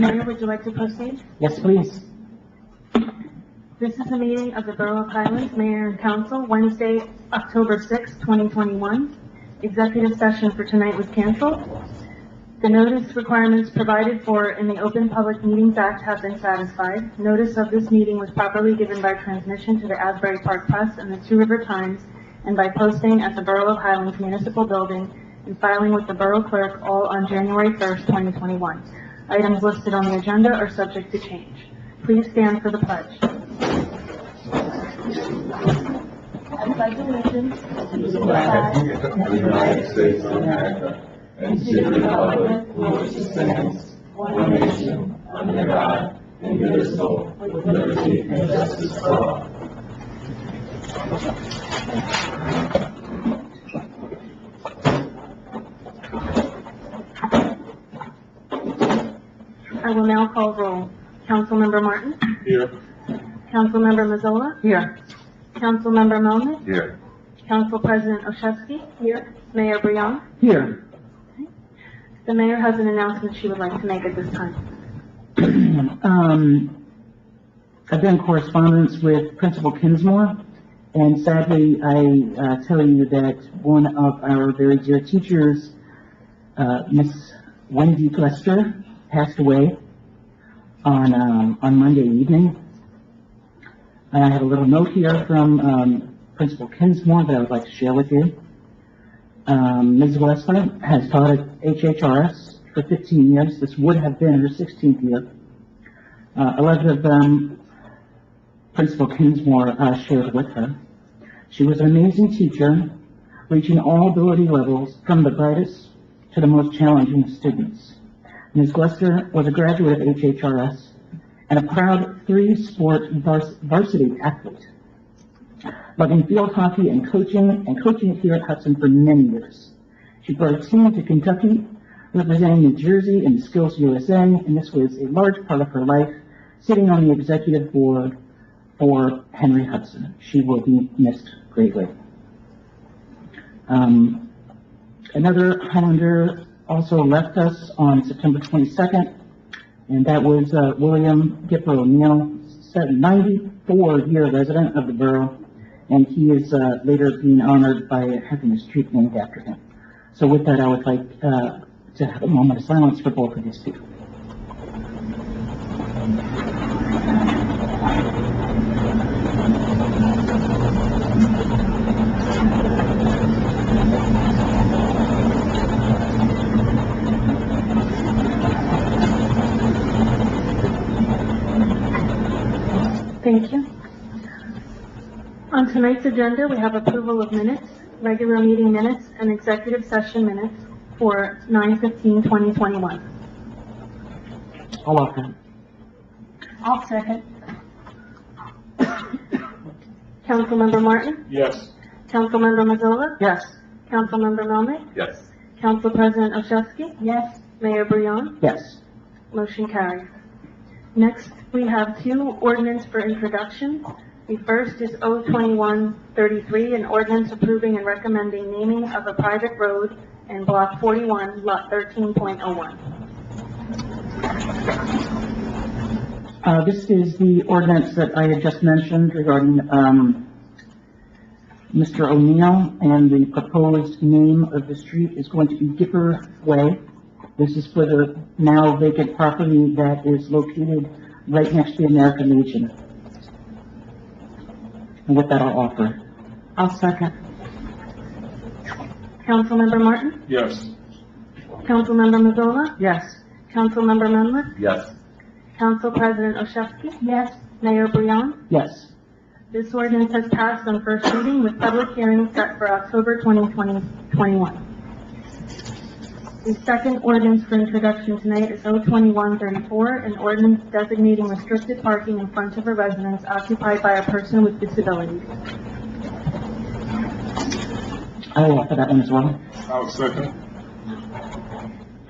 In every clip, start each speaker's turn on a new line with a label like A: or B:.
A: Mayor, would you like to proceed?
B: Yes, please.
A: This is a meeting of the Borough of Highlands Mayor and Council, Wednesday, October 6, 2021. Executive session for tonight was canceled. The notice requirements provided for in the Open Public Meetings Act have been satisfied. Notice of this meeting was properly given by transmission to the Asbury Park Press and the Two River Times and by posting at the Borough of Highlands Municipal Building and filing with the Borough Clerk all on January 1st, 2021. Items listed on the agenda are subject to change. Please stand for the pledge. I pledge allegiance to the flag of the United States of America and to the republic for which it stands, one nation, under God, indivisible, with liberty and justice for all. I will now call roll. Councilmember Martin?
C: Here.
A: Councilmember Mazzola?
B: Here.
A: Councilmember Melnick?
C: Here.
A: Council President Olszewski? Here. Mayor Briand?
B: Here.
A: The mayor has an announcement she would like to make at this time.
B: I've been in correspondence with Principal Kinsmore, and sadly, I tell you that one of our very dear teachers, Miss Wendy Lester, passed away on Monday evening. And I have a little note here from Principal Kinsmore that I would like to share with you. Ms. Lester has taught at HHRS for 15 years. This would have been her 16th year. A letter of Principal Kinsmore shared with her. She was an amazing teacher, reaching all ability levels from the brightest to the most challenging students. Ms. Lester was a graduate of HHRS and a proud three-sport varsity athlete, loving field hockey and coaching here at Hudson for many years. She brought a team to Kentucky, representing New Jersey in Skills USA, and this was a large part of her life, sitting on the executive board for Henry Hudson. She will be missed greatly. Another Highlander also left us on September 22nd, and that was William Gipper O'Neill, 94-year resident of the borough, and he is later being honored by having a street named after him. So with that, I would like to have a moment of silence for both of these people.
A: Thank you. On tonight's agenda, we have approval of minutes, regular meeting minutes, and executive session minutes for 9/15/2021.
B: I'll offer.
A: I'll second. Councilmember Martin?
C: Yes.
A: Councilmember Mazzola?
B: Yes.
A: Councilmember Melnick?
C: Yes.
A: Council President Olszewski? Yes. Mayor Briand?
B: Yes.
A: Motion carries. Next, we have two ordinance for introduction. The first is O-2133, an ordinance approving and recommending naming of a private road in Block 41, Lot 13.01.
B: This is the ordinance that I had just mentioned regarding Mr. O'Neill, and the proposed name of the street is going to be Gipper Way. This is for the now vacant property that is located right next to the American Legion. And with that, I'll offer. I'll second.
A: Councilmember Martin?
C: Yes.
A: Councilmember Mazzola?
B: Yes.
A: Councilmember Melnick?
C: Yes.
A: Council President Olszewski? Yes. Mayor Briand?
B: Yes.
A: This ordinance has passed on first reading with public hearing set for October 2021. The second ordinance for introduction tonight is O-2134, an ordinance designating restricted parking in front of a residence occupied by a person with disabilities.
B: I will offer that one as well.
C: I'll second.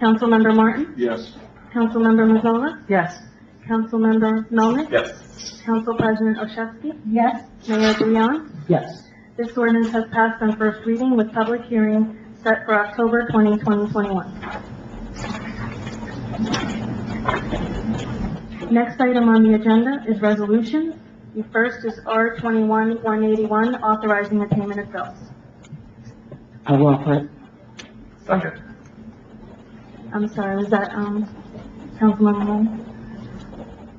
A: Councilmember Martin?
C: Yes.
A: Councilmember Mazzola?
B: Yes.
A: Councilmember Melnick?
C: Yes.
A: Council President Olszewski? Yes. Mayor Briand?
B: Yes.
A: This ordinance has passed on first reading with public hearing set for October 2021. Next item on the agenda is resolutions. The first is R 21-181, authorizing the payment of bills.
B: I will offer it.
C: Second.
A: I'm sorry, was that, Councilmember Moore?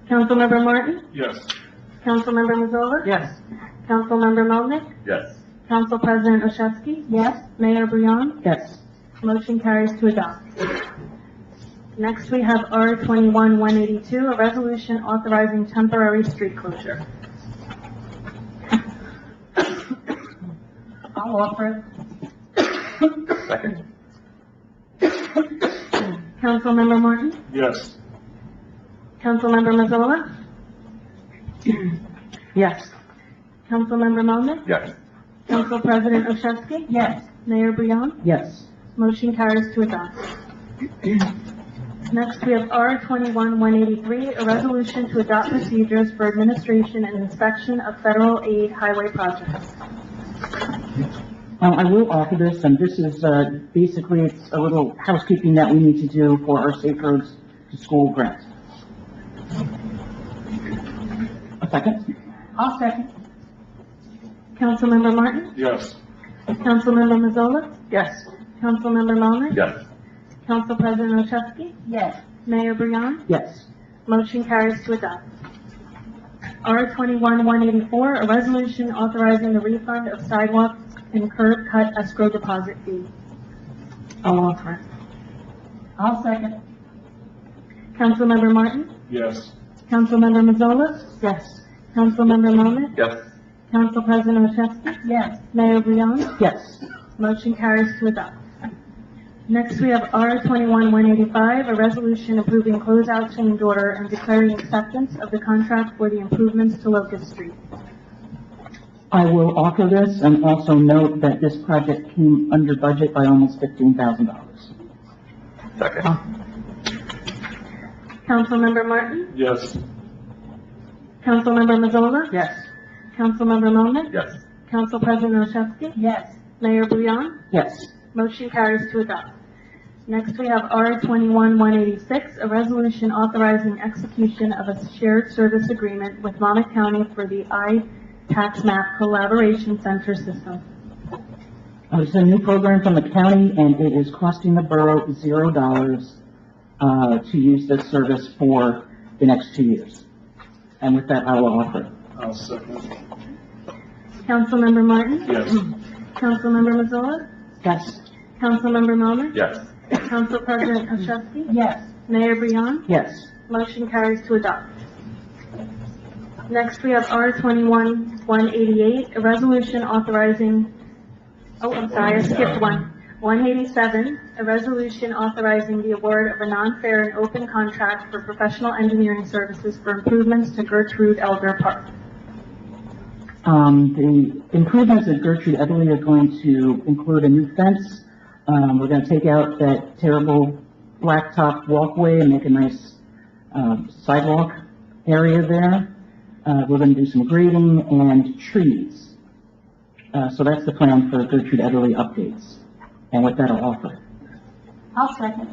A: Councilmember Martin?
C: Yes.
A: Councilmember Mazzola?
B: Yes.
A: Councilmember Melnick?
C: Yes.
A: Council President Olszewski? Yes. Mayor Brion?
B: Yes.
A: Motion carries to adopt. Next, we have R 21-182, a resolution authorizing temporary street closure.
B: I'll offer it.
C: Second.
A: Councilmember Martin?
C: Yes.
A: Councilmember Mazzola?
B: Yes.
A: Councilmember Melnick?
C: Yes.
A: Council President Olszewski?
B: Yes.
A: Mayor Brion?
B: Yes.
A: Motion carries to adopt. Next, we have R 21-183, a resolution to adopt procedures for administration and inspection of federal aid highway projects.
B: I will offer this, and this is, basically, it's a little housekeeping that we need to do for our Safe Roads to School grant. A second? I'll second.
A: Councilmember Martin?
C: Yes.
A: Councilmember Mazzola?
B: Yes.
A: Councilmember Melnick?
C: Yes.
A: Council President Olszewski?
B: Yes.
A: Mayor Brion?
B: Yes.
A: Motion carries to adopt. R 21-184, a resolution authorizing the refund of sidewalk and curb cut escrow deposit fee.
B: I'll offer it. I'll second.
A: Councilmember Martin?
C: Yes.
A: Councilmember Mazzola?
B: Yes.
A: Councilmember Melnick?
C: Yes.
A: Council President Olszewski?
B: Yes.
A: Mayor Brion?
B: Yes.
A: Motion carries to adopt. Next, we have R 21-185, a resolution approving closeout change order and declaring acceptance of the contract for the improvements to Locust Street.
B: I will offer this and also note that this project came under budget by almost $15,000.
C: Second.
A: Councilmember Martin?
C: Yes.
A: Councilmember Mazzola?
B: Yes.
A: Councilmember Melnick?
C: Yes.
A: Council President Olszewski?
B: Yes.
A: Mayor Brion?
B: Yes.
A: Motion carries to adopt. Next, we have R 21-186, a resolution authorizing execution of a shared service agreement with Monmouth County for the iTax Map Collaboration Center system.
B: It's a new program from the county, and it is costing the borough $0 to use this service for the next 2 years. And with that, I will offer it.
C: I'll second.
A: Councilmember Martin?
C: Yes.
A: Councilmember Mazzola?
B: Yes.
A: Councilmember Melnick?
C: Yes.
A: Council President Olszewski?
B: Yes.
A: Mayor Brion?
B: Yes.
A: Motion carries to adopt. Next, we have R 21-188, a resolution authorizing, I'm sorry, I skipped one. 187, a resolution authorizing the award of a non-fair and open contract for professional engineering services for improvements to Gertrude Elder Park.
B: The improvements at Gertrude Everly are going to include a new fence. We're going to take out that terrible blacktop walkway and make a nice sidewalk area there. We're going to do some grading and trees. So that's the plan for Gertrude Everly updates. And with that, I'll offer it. I'll second.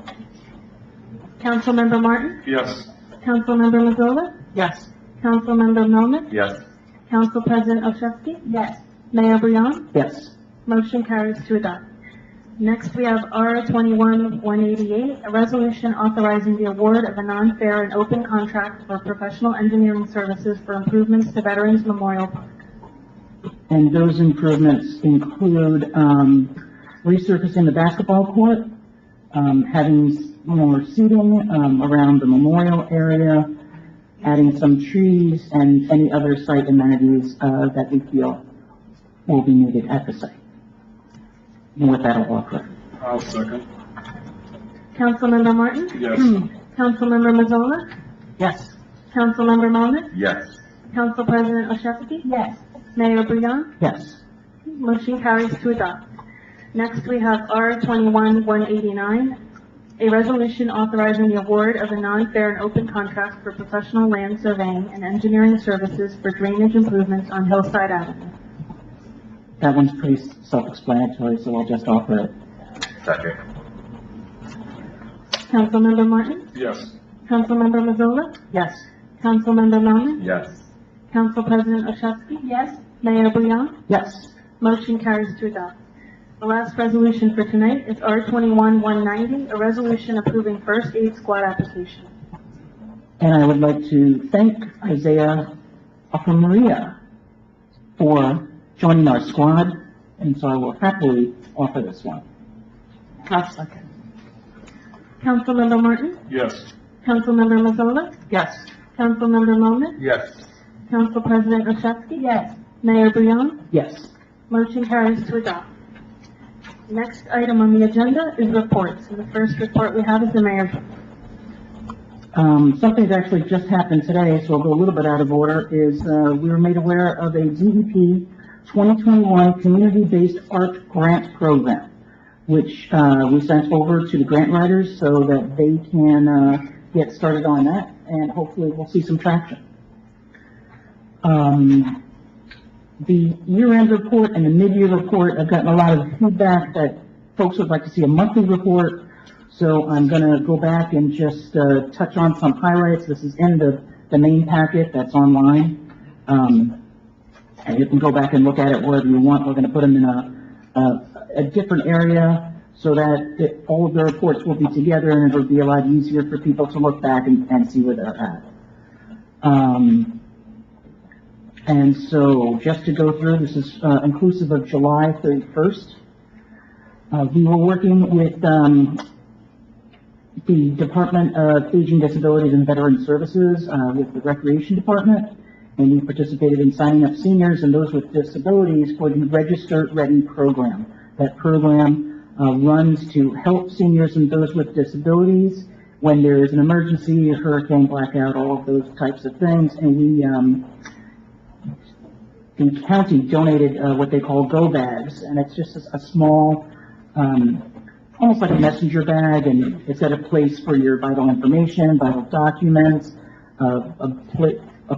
A: Councilmember Martin?
C: Yes.
A: Councilmember Mazzola?
B: Yes.
A: Councilmember Melnick?
C: Yes.
A: Council President Olszewski?
B: Yes.
A: Mayor Brion?
B: Yes.
A: Motion carries to adopt. Next, we have R 21-188, a resolution authorizing the award of a non-fair and open contract for professional engineering services for improvements to Veterans Memorial Park.
B: And those improvements include, resurfacing the basketball court, having more seating, around the memorial area, adding some trees and any other site amenities, that we feel will be needed at the site. And with that, I'll offer it.
C: I'll second.
A: Councilmember Martin?
C: Yes.
A: Councilmember Mazzola?
B: Yes.
A: Councilmember Melnick?
C: Yes.
A: Council President Olszewski?
B: Yes.
A: Mayor Brion?
B: Yes.
A: Motion carries to adopt. Next, we have R 21-189, a resolution authorizing the award of a non-fair and open contract for professional land surveying and engineering services for drainage improvements on Hillside Avenue.
B: That one's pretty self-explanatory, so I'll just offer it.
C: Second.
A: Councilmember Martin?
C: Yes.
A: Councilmember Mazzola?
B: Yes.
A: Councilmember Melman?
C: Yes.
A: Council President Oshatsky? Yes. Mayor Bouillon?
B: Yes.
A: Motion carries to adopt. The last resolution for tonight is R 21-190, a resolution approving first aid squad application.
B: And I would like to thank Isaiah Maria for joining our squad, and so I will happily offer this one.
A: Councilmember Martin?
C: Yes.
A: Councilmember Mazzola?
B: Yes.
A: Councilmember Melman?
C: Yes.
A: Council President Oshatsky? Yes. Mayor Bouillon?
B: Yes.
A: Motion carries to adopt. Next item on the agenda is reports. And the first report we have is the mayor's.
B: Something that actually just happened today, so I'll go a little bit out of order, is we were made aware of a DEP 2021 Community-Based Art Grant Program, which we sent over to the grant writers so that they can get started on that, and hopefully we'll see some traction. The year-end report and the mid-year report, I've gotten a lot of feedback that folks would like to see a monthly report, so I'm going to go back and just touch on some highlights. This is in the main packet that's online, and you can go back and look at it wherever you want. We're going to put them in a different area so that all of the reports will be together, and it'll be a lot easier for people to look back and see where they're at. And so, just to go through, this is inclusive of July 31st. We were working with the Department of Aging, Disabilities, and Veteran Services with the Recreation Department, and we participated in signing up seniors and those with disabilities for the Register Ready program. That program runs to help seniors and those with disabilities when there is an emergency, a hurricane, blackout, all of those types of things, and we the county donated what they call go bags, and it's just a small, almost like a messenger bag, and it's got a place for your vital information, vital documents, a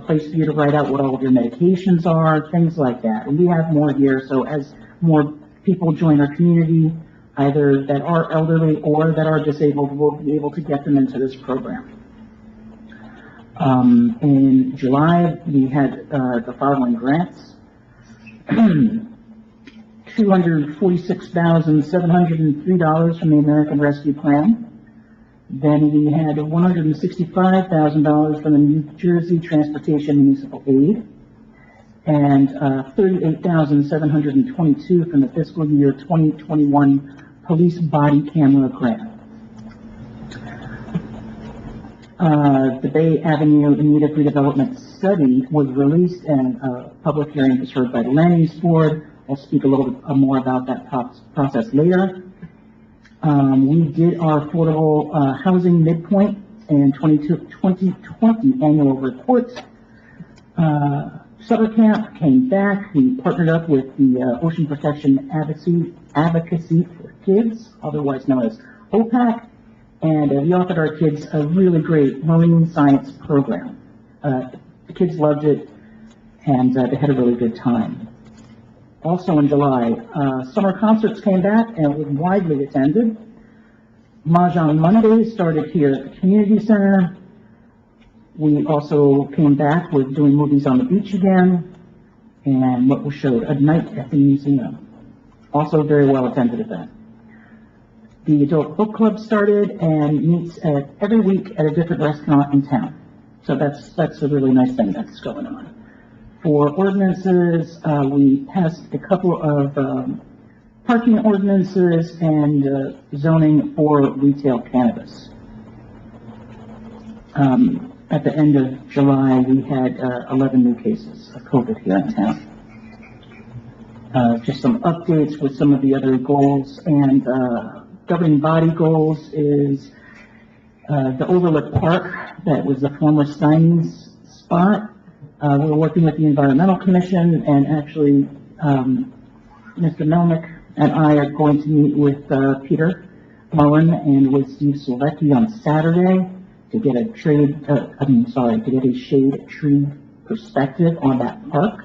B: place for you to write out what all of your medications are, things like that. And we have more here, so as more people join our community, either that are elderly or that are disabled, we'll be able to get them into this program. In July, we had the following grants. $246,703 from the American Rescue Plan. Then we had $165,000 from the New Jersey Transportation Municipal Aid, and $38,722 from the fiscal year 2021 Police Body Camera Grant. The Bay Avenue Immediate Redevelopment Study was released, and a public hearing was heard by the Land Use Board. I'll speak a little bit more about that process later. We did our affordable housing midpoint and 2020 annual report. Summer camp came back. We partnered up with the Ocean Protection Advocacy for Kids, otherwise known as OPAC, and we offered our kids a really great marine science program. The kids loved it, and they had a really good time. Also in July, summer concerts came back and were widely attended. Mahjong Monday started here at the community center. We also came back with doing movies on the beach again, and what was showed, A Night at the Museum. Also a very well attended event. The adult book club started and meets every week at a different restaurant in town. So that's a really nice thing that's going on. For ordinances, we passed a couple of parking ordinances and zoning for retail cannabis. At the end of July, we had 11 new cases of COVID here in town. Just some updates with some of the other goals, and governing body goals is the Overlook Park, that was the former Stein's spot. We're working with the Environmental Commission, and actually, Mr. Melnick and I are going to meet with Peter Mullen and with Steve Silvecki on Saturday to get a shade tree perspective on that park.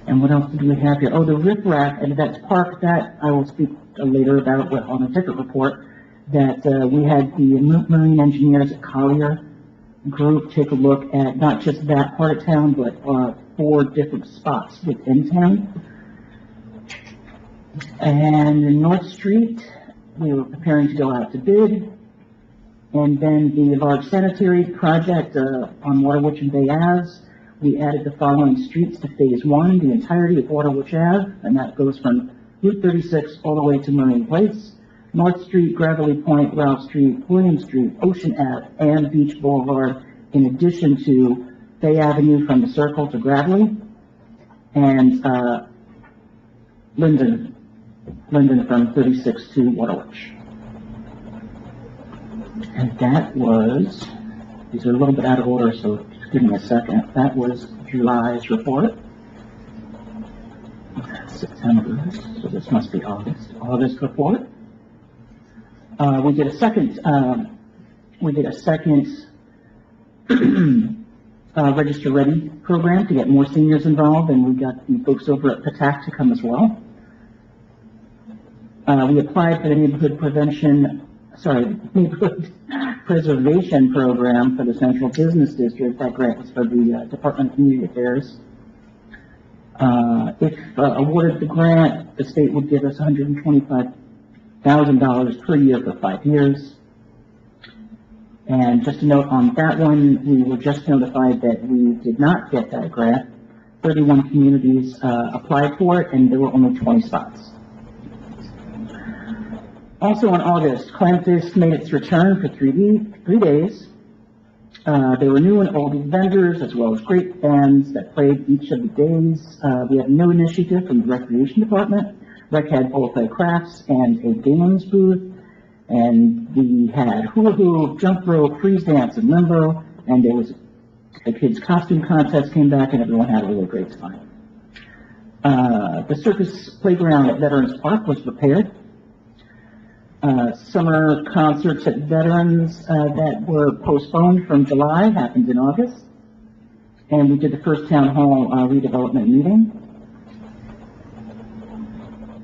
B: And what else do we have here? Oh, the riprap at that park, that I will speak later about on a different report that we had the marine engineers at Collier group take a look at not just that part of town, but 4 different spots within town. And in North Street, we were preparing to go out to bid. And then the large sanitary project on Waterwitch and Bay Ave, we added the following streets to Phase 1, the entirety of Waterwitch Ave, and that goes from Route 36 all the way to Marine Place, North Street, Gravelly Point, Ralph Street, William Street, Ocean Ave, and Beach Boulevard, in addition to Bay Avenue from the Circle to Gravelly, and Linden from 36 to Waterwitch. And that was, these are a little bit out of order, so just give me a second. That was July's report. That's September, so this must be August report. We did a second Register Ready program to get more seniors involved, and we got the folks over at PATAC to come as well. We applied for the neighborhood preservation program for the Central Business District. That grant was for the Department of Community Affairs. If awarded the grant, the state would give us $125,000 per year for 5 years. And just a note on that one, we were just notified that we did not get that grant. 31 communities applied for it, and there were only 20 spots. Also in August, Clamfist made its return for 3 days. There were new and old vendors, as well as great bands that played each of the days. We had no initiative from the Recreation Department. Rec had both crafts and a games booth. And we had hula hoop, jump rope, freeze dance, and limbo. And there was a kids' costume contest came back, and everyone had a really great time. The circus playground at Veterans Park was repaired. Summer concerts at Veterans that were postponed from July happened in August. And we did the first town hall redevelopment meeting.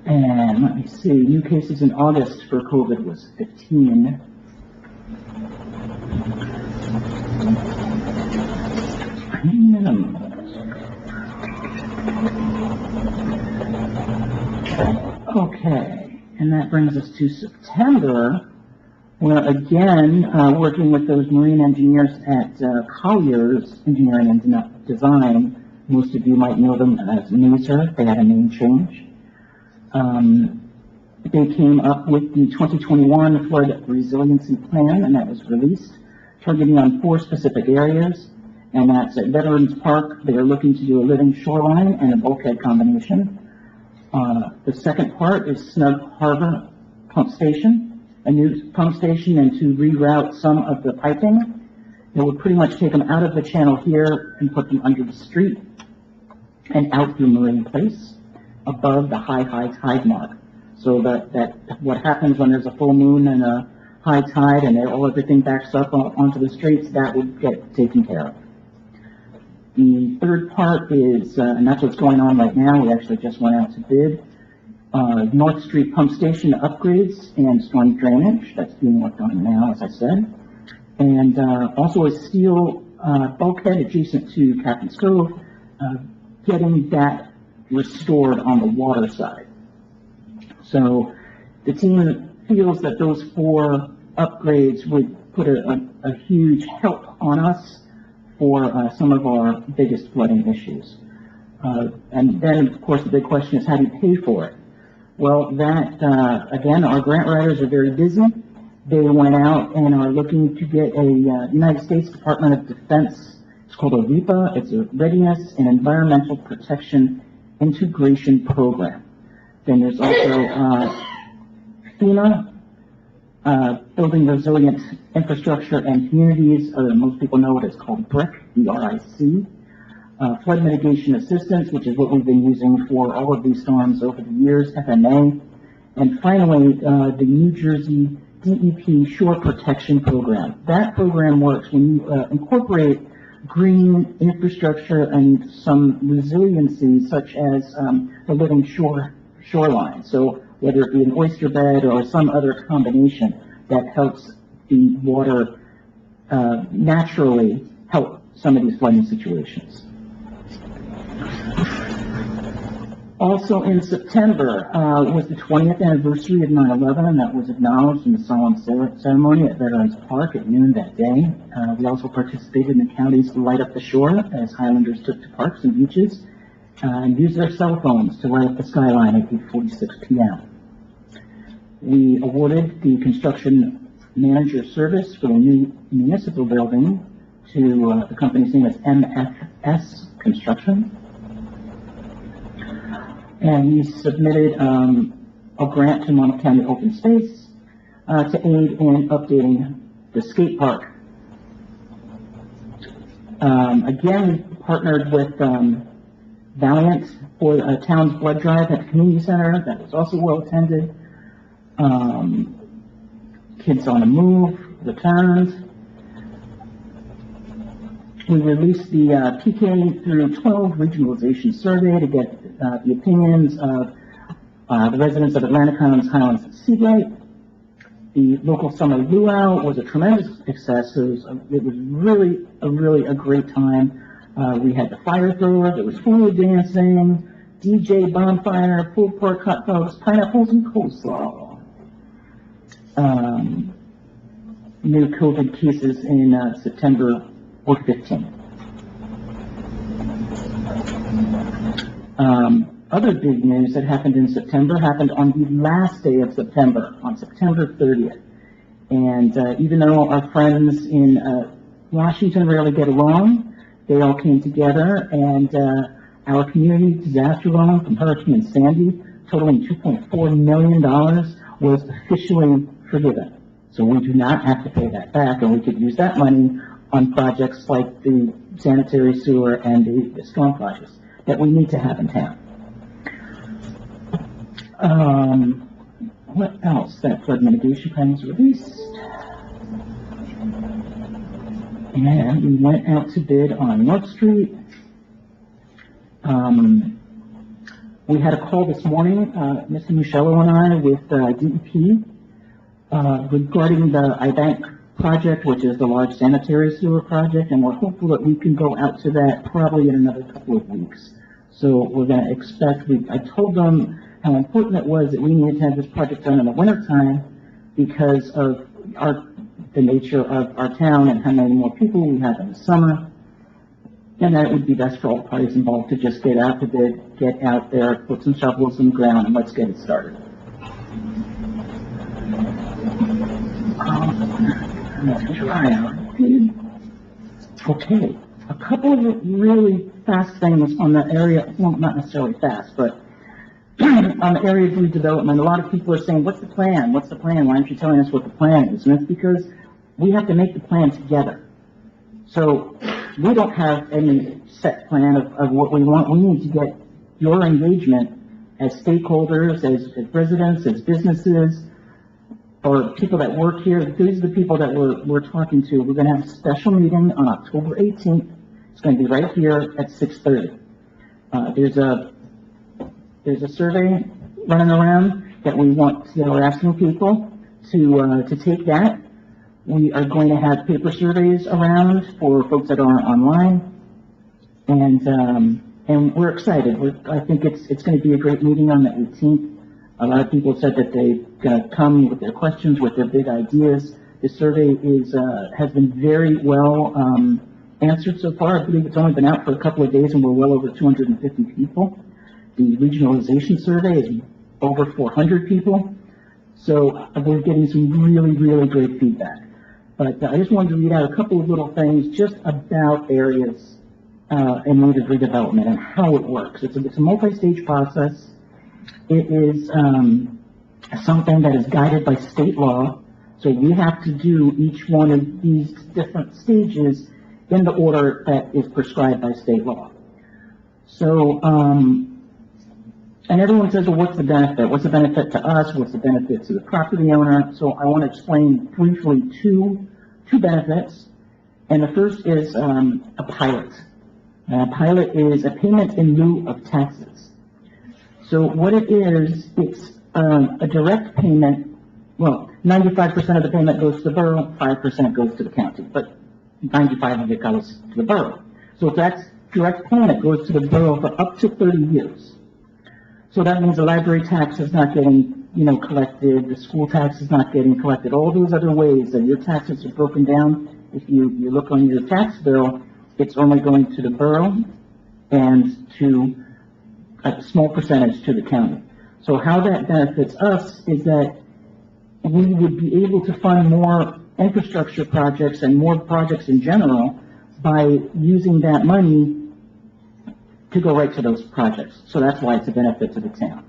B: And let me see, new cases in August for COVID was 15. Okay, and that brings us to September, where again, working with those marine engineers at Collier's Engineering and Design, most of you might know them as NASER. They had a name change. They came up with the 2021 Flood Resiliency Plan, and that was released, targeting on 4 specific areas, and that's at Veterans Park. They are looking to do a living shoreline and a bulkhead combination. The second part is Snug Harbor Pump Station, a new pump station, and to reroute some of the piping. It would pretty much take them out of the channel here and put them under the street and out through Marine Place, above the high tide mark. So that what happens when there's a full moon and a high tide and everything backs up onto the streets, that would get taken care of. The third part is, and that's what's going on right now, we actually just went out to bid, North Street Pump Station upgrades and storm drainage. That's being worked on now, as I said. And also a steel bulkhead adjacent to Captain's Cove, getting that restored on the water side. So the team feels that those 4 upgrades would put a huge help on us for some of our biggest flooding issues. And then, of course, the big question is, how do you pay for it? Well, that, again, our grant writers are very busy. They went out and are looking to get a United States Department of Defense, it's called a REPA, it's a Readiness and Environmental Protection Integration Program. Then there's also FEMA, Building Resilient Infrastructure and Communities, or most people know what it's called, BRIC, B-R-I-C. Flood Mitigation Assistance, which is what we've been using for all of these storms over the years, FMA. And finally, the New Jersey DEP Shore Protection Program. That program works when you incorporate green infrastructure and some resiliency, such as the living shoreline. So whether it be an oyster bed or some other combination that helps the water naturally help some of these flooding situations. Also in September was the 20th anniversary of 9/11, and that was acknowledged in the solemn ceremony at Veterans Park at noon that day. We also participated in the county's Light Up the Shore as Highlanders took to parks and beaches and used their cell phones to light up the skyline at 8:46 p.m. We awarded the construction manager service for the new municipal building to the company's name is MFS Construction. And we submitted a grant to Monmouth County Open Space to aid in updating the skate park. Again, we partnered with Valiant for a town's blood drive at the community center. That was also well attended. Kids on the Move returned. We released the PK through 12 regionalization survey to get the opinions of the residents of Atlantic Highlands, Highlands, and Seabright. The local summer luau was a tremendous success. It was really a great time. We had the fire thrower, there was food dancing, DJ bonfire, pulled pork hot dogs, pineapples, and coleslaw. New COVID cases in September or 15. Other big news that happened in September happened on the last day of September, on September 30th. And even though our friends in Washington rarely get along, they all came together, and our community disaster loan from Hurricane Sandy, totaling $2.4 million, was officially forgiven. So we do not have to pay that back, and we could use that money on projects like the sanitary sewer and the storm projects that we need to have in town. What else? That flood mitigation plan was released. And we went out to bid on North Street. We had a call this morning, Mr. Muscello and I, with DEP regarding the IBank project, which is the large sanitary sewer project, and we're hopeful that we can go out to that probably in another couple of weeks. So we're going to expect, I told them how important it was that we needed to have this project done in the wintertime because of the nature of our town and how many more people we have in the summer, and that it would be best for all parties involved to just get out to bid, get out there, put some shovels in the ground, and let's get it started. Okay, a couple of really fast things on the area, well, not necessarily fast, but on the area of redevelopment. A lot of people are saying, what's the plan? What's the plan? Why aren't you telling us what the plan is? And it's because we have to make the plan together. So we don't have any set plan of what we want. We need to get your engagement as stakeholders, as residents, as businesses, or people that work here. These are the people that we're talking to. We're going to have a special meeting on October 18th. It's going to be right here at 6:30. There's a survey running around that we're asking people to take that. We are going to have paper surveys around for folks that are online, and we're excited. I think it's going to be a great meeting on the 18th. A lot of people said that they're going to come with their questions, with their big ideas. The survey has been very well answered so far. I believe it's only been out for a couple of days, and we're well over 250 people. The regionalization survey is over 400 people. So we're getting some really great feedback. But I just wanted to read out a couple of little things just about areas in need of redevelopment and how it works. It's a multi-stage process. It is something that is guided by state law. So we have to do each one of these different stages in the order that is prescribed by state law. So, and everyone says, well, what's the benefit? What's the benefit to us? What's the benefit to the property owner? So I want to explain briefly two benefits. And the first is a pilot. A pilot is a payment in lieu of taxes. So what it is, it's a direct payment, well, 95% of the payment goes to the borough, 5% goes to the county, but 95 of it goes to the borough. So if that's direct payment goes to the borough for up to 30 years. So that means the library tax is not getting, collected, the school tax is not getting collected, all those other ways that your taxes are broken down. If you look on your tax bill, it's only going to the borough and to a small percentage to the county. So how that benefits us is that we would be able to fund more infrastructure projects and more projects in general by using that money to go right to those projects. So that's why it's a benefit to the town.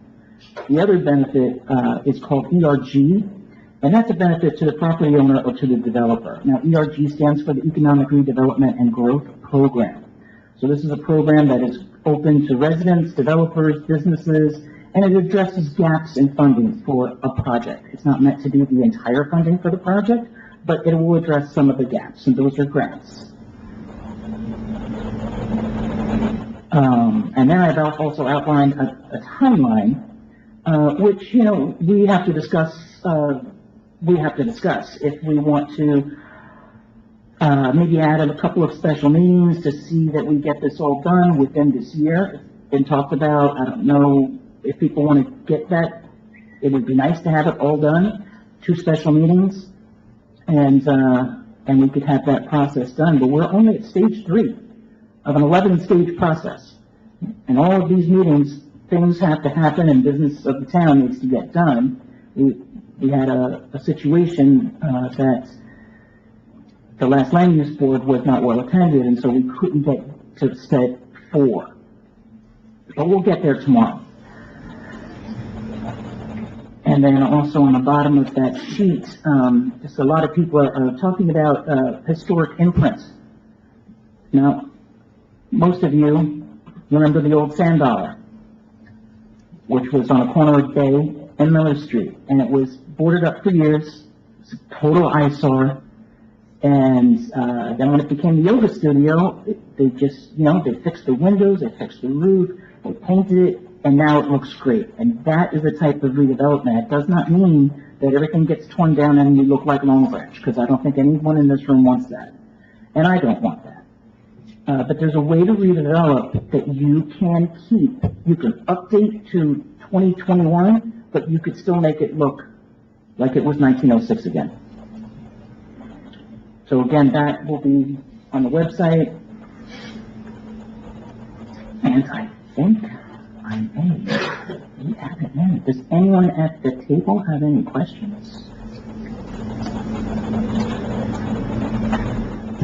B: The other benefit is called ERG, and that's a benefit to the property owner or to the developer. Now, ERG stands for the Economic Redevelopment and Growth Program. So this is a program that is open to residents, developers, businesses, and it addresses gaps in funding for a project. It's not meant to be the entire funding for the project, but it will address some of the gaps, and those are grants. And then I've also outlined a timeline, which, we have to discuss if we want to maybe add a couple of special meetings to see that we get this all done within this year. It's been talked about. I don't know if people want to get that. It would be nice to have it all done, 2 special meetings, and we could have that process done. But we're only at stage 3 of an 11-stage process. And all of these meetings, things have to happen and business of the town needs to get done. We had a situation that the last land use board was not well attended, and so we couldn't get to step 4. But we'll get there tomorrow. And then also on the bottom of that sheet, just a lot of people are talking about historic imprint. Now, most of you remember the old Sand Dollar, which was on a corner of Bay and Miller Street, and it was boarded up for years. It's a total eyesore. And then when it became the yoga studio, they just, they fixed the windows, they fixed the roof, they painted it, and now it looks great. And that is the type of redevelopment. It does not mean that everything gets torn down and you look like Long Branch, because I don't think anyone in this room wants that. And I don't want that. But there's a way to redevelop that you can keep. You can update to 2021, but you could still make it look like it was 1906 again. So again, that will be on the website. And I think I may be at the end. Does anyone at the table have any questions?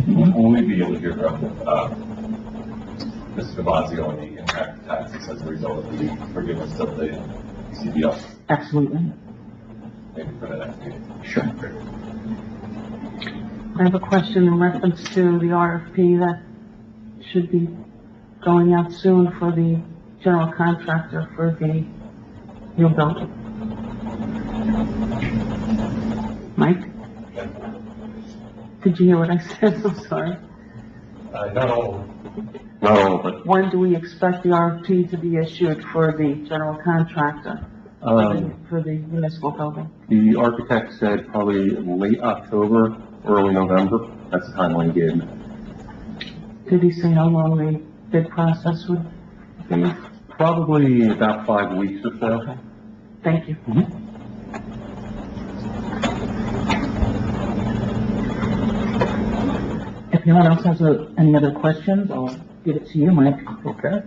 C: We'll only be able to hear from Mr. Devazio on the impact taxes as a result of the forgiveness of the CBL.
B: Absolutely.
C: Maybe for the next meeting.
B: Sure.
D: I have a question in reference to the RFP that should be going out soon for the general contractor for the new building. Mike? Did you hear what I said? I'm sorry.
C: Not all, but
D: When do we expect the RFP to be issued for the general contractor for the municipal building?
E: The architect said probably late October, early November. That's the timeline he gave me.
D: Did he say how long the bid process would be?
E: Probably about 5 weeks or so.
D: Okay. Thank you.
B: If no one else has any other questions, I'll give it to you, Mike.
E: Okay.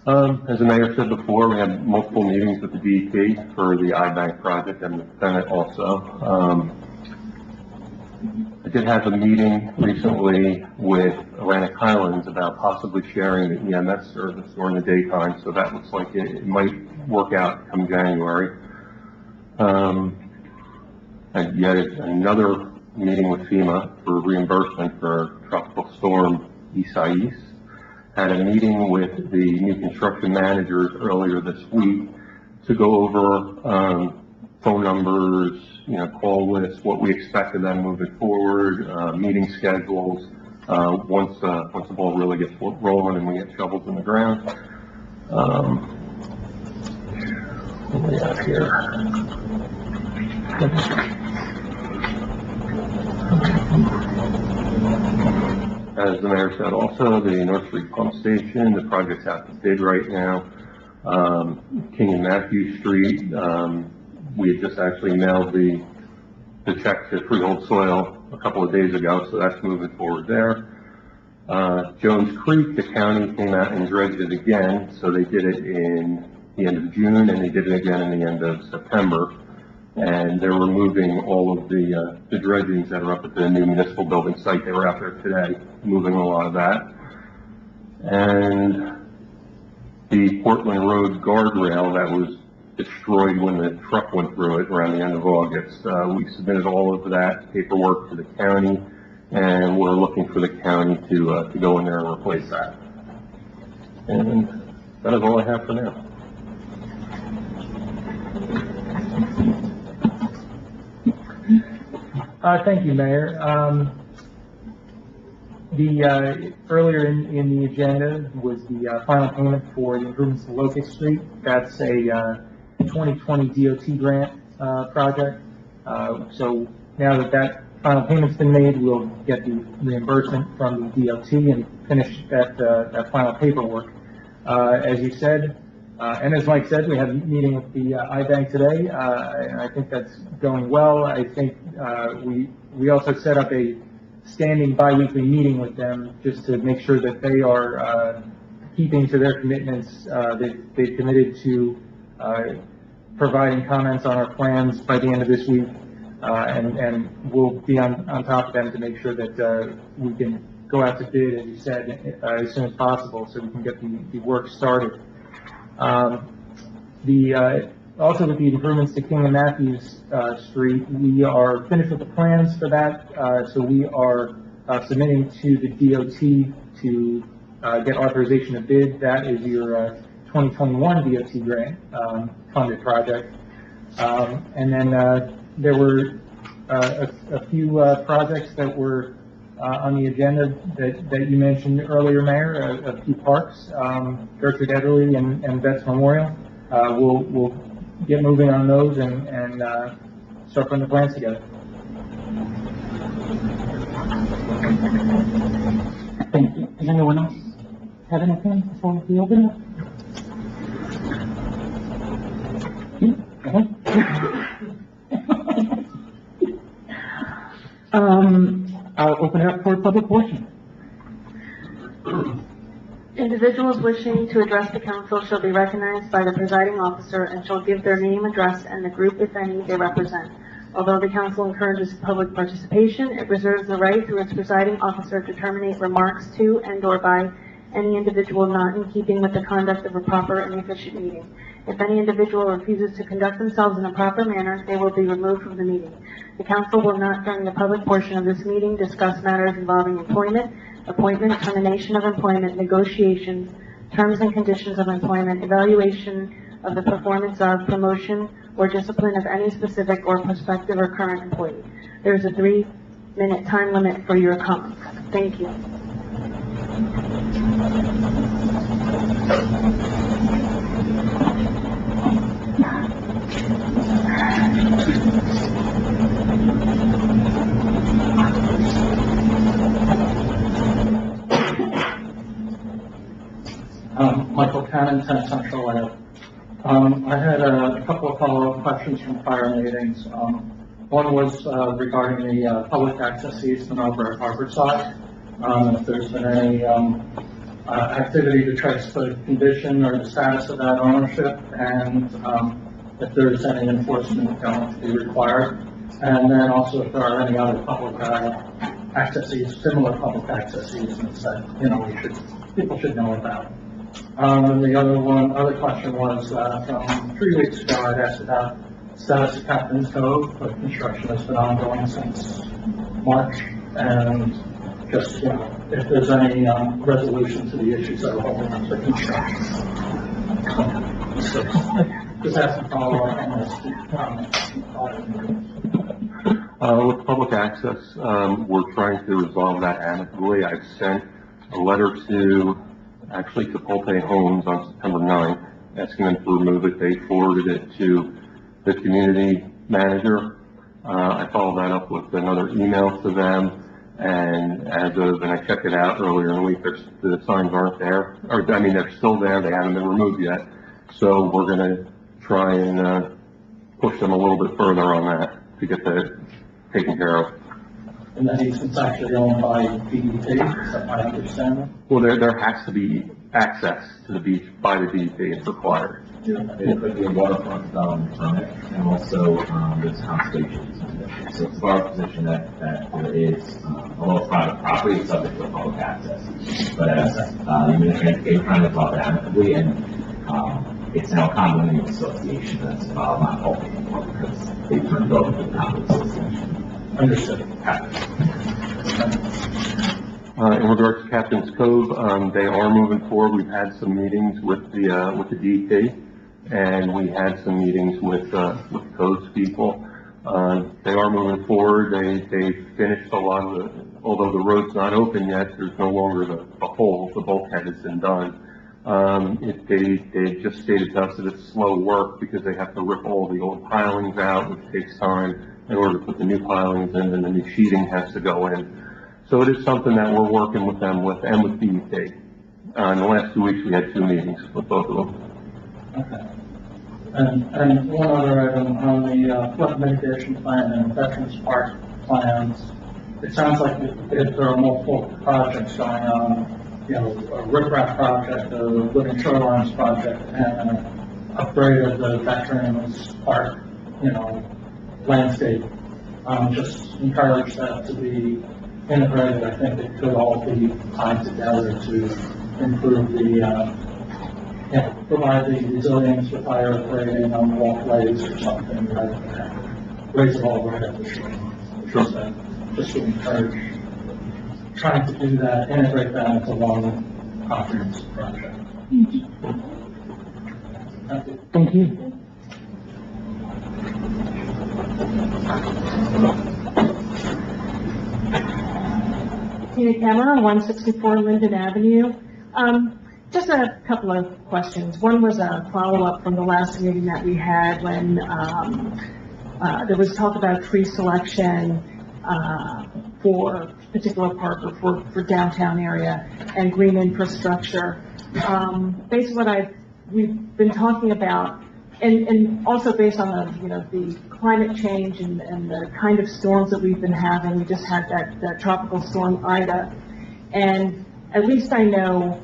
E: As the mayor said before, we had multiple meetings with the DEP for the I-Bank project and the Senate also. I did have a meeting recently with Atlantic Highlands about possibly sharing the EMS service during the daytime, so that looks like it might work out come January. And yet another meeting with FEMA for reimbursement for Tropical Storm Isaias. Had a meeting with the new construction managers earlier this week to go over phone numbers, call lists, what we expect of them moving forward, meeting schedules, once the ball really gets rolling and we get shovels in the ground.
B: we have here?
E: As the mayor said also, the North Street Pump Station, the project's out to bid right now. King and Matthew Street, we had just actually mailed the check to Freehold Soil a couple of days ago, so that's moving forward there. Jones Creek, the county came out and dredged it again, so they did it in the end of June, and they did it again in the end of September. And they're removing all of the dredgings that are up at the new municipal building site. They were out there today, moving a lot of that. And the Portland Road guardrail that was destroyed when the truck went through it around the end of August. We submitted all of that paperwork to the county, and we're looking for the county to go in there and replace that. And that is all I have for now.
F: Thank you, Mayor. Earlier in the agenda was the final payment for the improvements to Locust Street. That's a 2020 DOT grant project. So now that final payment's been made, we'll get the reimbursement from the DOT and finish that final paperwork. As you said, and as Mike said, we had a meeting with the iBank today, and I think that's going well. I think we also set up a standing bi-weekly meeting with them just to make sure that they are keeping to their commitments. They've committed to providing comments on our plans by the end of this week, and we'll be on top of them to make sure that we can go out to bid, as you said, as soon as possible so we can get the work started. Also with the improvements to King and Matthews Street, we are finished with the plans for that, so we are submitting to the DOT to get authorization to bid. That is your 2021 DOT grant funded project. And then there were a few projects that were on the agenda that you mentioned earlier, Mayor, a few parks, Gertrude Ederle and Vets Memorial. We'll get moving on those and start putting the plans together.
B: Thank you. Does anyone else have anything before we open it? Go ahead. I'll open it up for public portion.
A: Individuals wishing to address the council shall be recognized by the presiding officer and shall give their name, address, and the group, if any, they represent. Although the council encourages public participation, it reserves the right through its presiding officer to terminate remarks to and/or by any individual not in keeping with the conduct of a proper and efficient meeting. If any individual refuses to conduct themselves in a proper manner, they will be removed from the meeting. The council will not, during the public portion of this meeting, discuss matters involving employment, appointment, termination of employment, negotiations, terms and conditions of employment, evaluation of the performance of, promotion, or discipline of any specific or prospective or current employee. There is a 3-minute time limit for your comments. Thank you.
F: Michael Cannon, 10 Central Ave. I had a couple of follow-up questions from prior meetings. One was regarding the public access easement over at Harborside. If there's been any activity to trace the condition or the status of that ownership, and if there's any enforcement going to be required. And then also if there are any other public similar public access easements that, people should know about. And the other question was, from 3 weeks ago, I'd asked about status of Captain's Cove, but construction has been ongoing since March, and just, if there's any, resolution to the issues that are holding up the construction. So, just ask to follow up on this
E: With public access, we're trying to resolve that amicably. I've sent a letter to Chipotle Homes on September 9th, asking them to remove it. They forwarded it to the community manager. I followed that up with another email to them, and I checked it out earlier in the week, the signs aren't there, they're still there, they haven't been removed yet. So we're gonna try and, push them a little bit further on that to get that taken care of.
F: And that easement's actually owned by DEP, is that my understanding?
E: Well, there has to be access to the beach by the DEP, it's required.
C: It could be a waterfront development permit, and also, there's conservation easement. So it's our position that there is, although it's private property, it's subject to public access. But as, the administrator indicated, trying to talk amicably, and, it's now a condominium association that's, not open anymore, because they turned it over to the condo association.
F: Understood.
E: In regards to Captain's Cove, they are moving forward. We've had some meetings with the DEP, and we had some meetings with codes people. They are moving forward. They finished a lot of although the road's not open yet, there's no longer the hole. The bulkhead has been done. They just stated to us that it's slow work because they have to rip all the old pilings out, which takes time in order to put the new pilings in, and the new sheeting has to go in. So it is something that we're working with them with, and with DEP. In the last 2 weeks, we had 2 meetings with both of them.
F: Okay. And one other item on the flood mitigation plan and Veterans Park plans. It sounds like if there are multiple projects going on, a riprap project, a living shorelines project, and an upgrade of the Veterans Park, landscape. Just encourage that to be integrated. I think it could all be tied together to improve provide the resilience with higher grading on walkways or something, rather than raise it all right at the shore. Sure. Just to encourage trying to do that, integrate that into one comprehensive project.
B: Thank you.
A: Tina Cameron, 164 Linden Avenue. Just a couple of questions. One was a follow-up from the last meeting that we had when there was talk about tree selection for particular park or for downtown area and green infrastructure. Based on what we've been talking about, and also based on the climate change and the kind of storms that we've been having. We just had that tropical storm Ida, and at least I know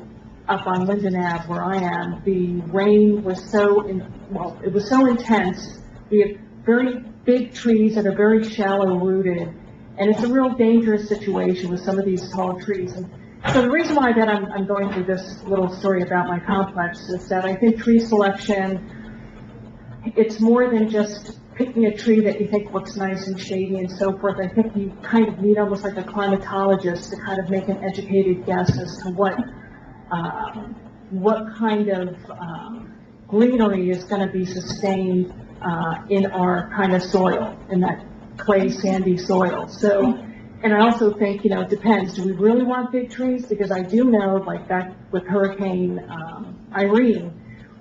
A: up on Linden Ave where I am, the rain was it was so intense. We have very big trees that are very shallow rooted, and it's a real dangerous situation with some of these tall trees. And so the reason why that I'm going through this little story about my complex is that I think tree selection, it's more than just picking a tree that you think looks nice and shady and so forth. I think you kind of need almost like a climatologist to kind of make an educated guess as to what kind of greenery is going to be sustained in our kind of soil, in that clay, sandy soil. So, and I also think, it depends. Do we really want big trees? Because I do know, like back with Hurricane Irene,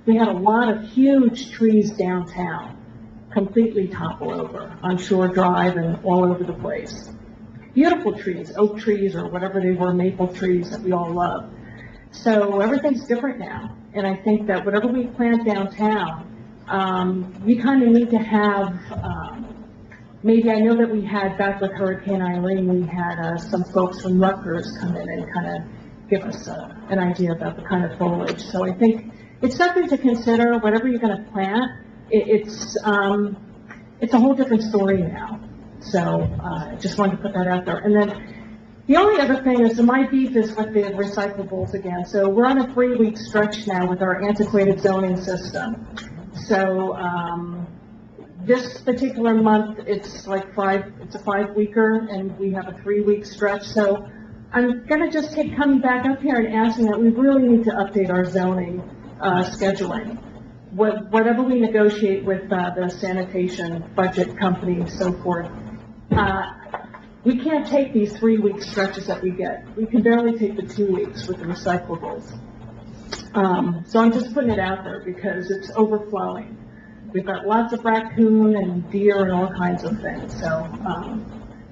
A: we had a lot of huge trees downtown, completely topple over on Shore Drive and all over the place. Beautiful trees, oak trees or whatever they were, maple trees that we all love. So everything's different now. And I think that whatever we plant downtown, we kind of need to have, maybe I know that we had back with Hurricane Irene, we had some folks from Rutgers come in and kind of give us an idea about the kind of foliage. So I think it's something to consider. Whatever you're going to plant, it's a whole different story now. So just wanted to put that out there. And then the only other thing is my beef is with the recyclables again. So we're on a 3-week stretch now with our antiquated zoning system. So this particular month, it's a 5-weeker, and we have a 3-week stretch. So I'm going to just keep coming back up here and asking that we really need to update our zoning scheduling. Whatever we negotiate with the sanitation budget company and so forth, we can't take these 3-week stretches that we get. We can barely take the 2 weeks with the recyclables. So I'm just putting it out there because it's overflowing. We've got lots of raccoon and deer and all kinds of things, so,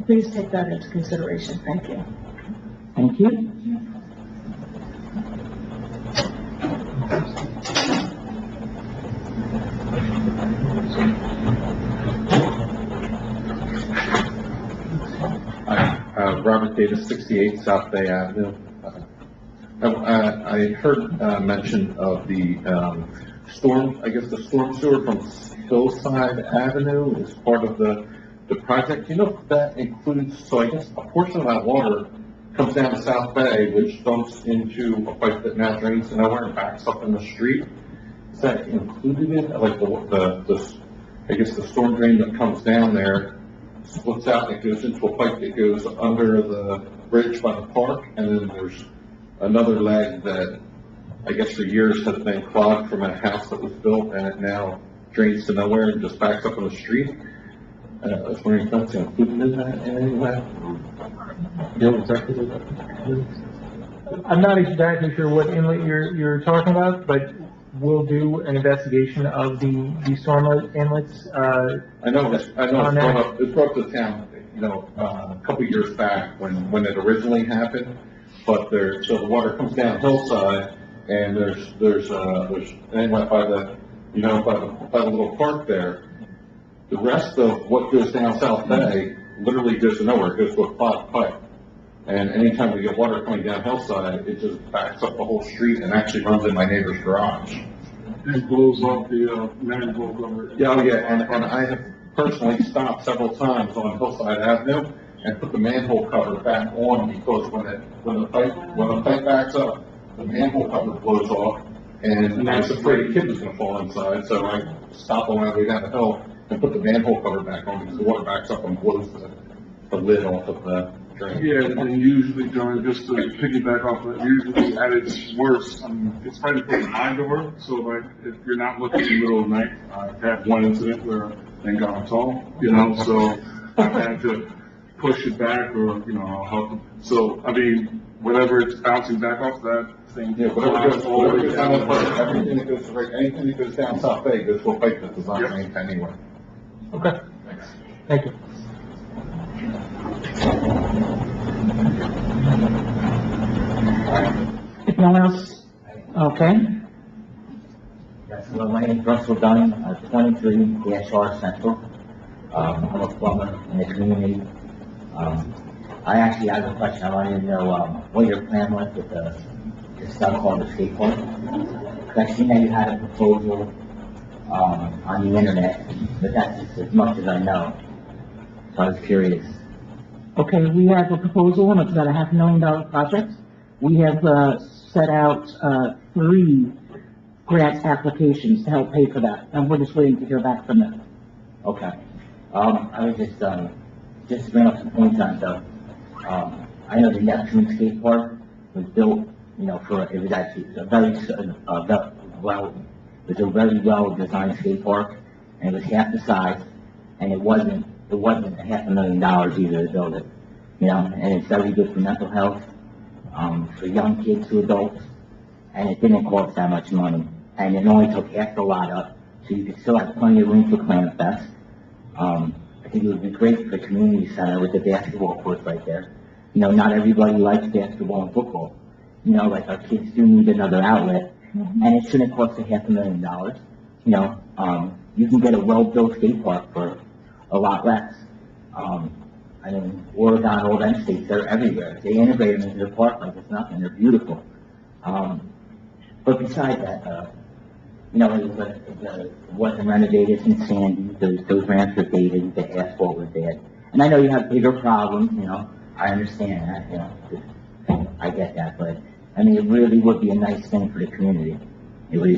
A: please take that into consideration. Thank you.
B: Thank you.
G: Robert Davis, 68 South Bay Avenue. I heard mention of the storm, I guess the storm sewer from Hillside Avenue is part of the project. You know, if that includes, so I guess a portion of that water comes down to South Bay, which dumps into a pipe that now drains to nowhere and backs up in the street. Is that included in, like, I guess the storm drain that comes down there splits out and it goes into a pipe that goes under the bridge by the park, and then there's another leg that I guess for years has been clogged from a house that was built, and it now drains to nowhere and just backs up on the street. I was wondering if that's included in that in any way? You know exactly what that is?
H: I'm not exactly sure what inlet you're talking about, but we'll do an investigation of the storm inlets.
G: I know it's brought up to town, you know, a couple of years back when it originally happened, but so the water comes down Hillside, and there's an inlet by the, you know, by the little park there. The rest of what goes down South Bay literally goes to nowhere. It goes to a clogged pipe. And anytime we get water coming down Hillside, it just backs up the whole street and actually runs in my neighbor's garage.
I: It blows off the manhole cover.
G: Yeah, oh yeah, and I have personally stopped several times on Hillside Avenue and put the manhole cover back on, because when the pipe backs up, the manhole cover blows off, and I was afraid a kid was gonna fall inside, so I stopped on my way down the hill and put the manhole cover back on, because the water backs up and blows the lid off of the drain.
I: Yeah, and usually, John, just to piggyback off of it, usually at its worst, it's probably put an eye door, so like, if you're not looking in the middle of the night, I've had one incident where, thank God I'm tall, you know, so I've had to push it back, or, you know, I'll help them. So, I mean, whatever it's bouncing back off that thing.
G: Yeah, whatever goes down the pipe, everything that goes, anything that goes down South Bay goes to a pipe that does not drain anywhere.
H: Okay, thank you.
B: If no one else, okay.
J: Yes, well, my name is Russell Dunn, 23 ASR Central. I'm a plumber in the community. I actually have a question. I wanted to know, what your plan was with the stuff called the skate park. Because I've seen that you had a proposal, on the internet, but that's just as much as I know. So I was curious.
B: Okay, we have a proposal, and it's about a $500,000 project. We have, set out, 3 grant applications to help pay for that, and we're just waiting to hear back from them.
J: Okay. I was just to bring up some points on stuff. I know the Neptune skate park was built, you know, it was actually a very well designed skate park, and it was half the size, and it wasn't $500,000 either to build it, you know, and it's very good for mental health, for young kids to adults, and it didn't cost that much money, and it only took half the lot up, so you could still have plenty of room for Climate Fest. I think it would be great for the community center with the basketball court right there. You know, not everybody likes basketball and football. You know, like our kids do need another outlet, and it shouldn't cost $500,000. You know, you can get a well-built skate park for a lot less. I mean, Oregon, all them states, they're everywhere. They integrate them into the park like it's nothing. They're beautiful. But besides that, you know, it wasn't renovated since Sandy. Those ramps were dated, the asphalt was bad. And I know you have bigger problems, you know, I understand that, you know, I get that, but, I mean, it really would be a nice thing for the community. It would,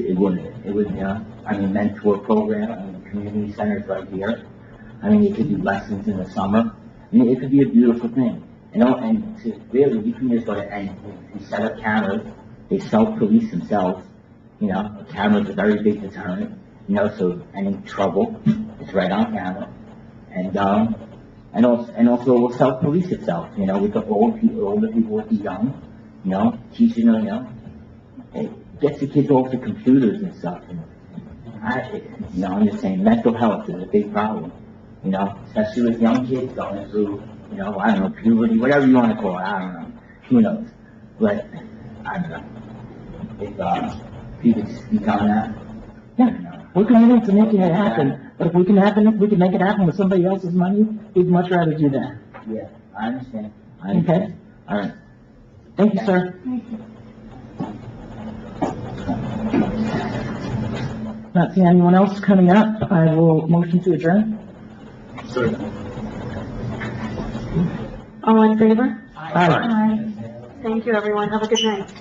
J: I mean, mentor program, I mean, community centers right here. I mean, you could do lessons in the summer. I mean, it could be a beautiful thing, you know, and to really, you can just go to, and set up cameras, they self-police themselves, you know, a camera's a very big deterrent, you know, so any trouble, it's right on camera, and also it will self-police itself, you know, with the older people with the young, you know, teaching them, you know, hey, gets the kids off the computers and stuff. And I'm just saying, mental health is a big problem, especially with young kids going through, I don't know, puberty, whatever you want to call it, I don't know, who knows? But, I don't know, if you could speak on that.
B: Yeah, we're committed to making it happen, but if we can make it happen with somebody else's money, we'd much rather do that.
J: Yeah, I understand.
B: Okay.
J: All right.
B: Thank you, sir. Not seeing anyone else coming up, I will motion to adjourn.
A: All in favor?
B: Aye.
A: Thank you, everyone. Have a good night.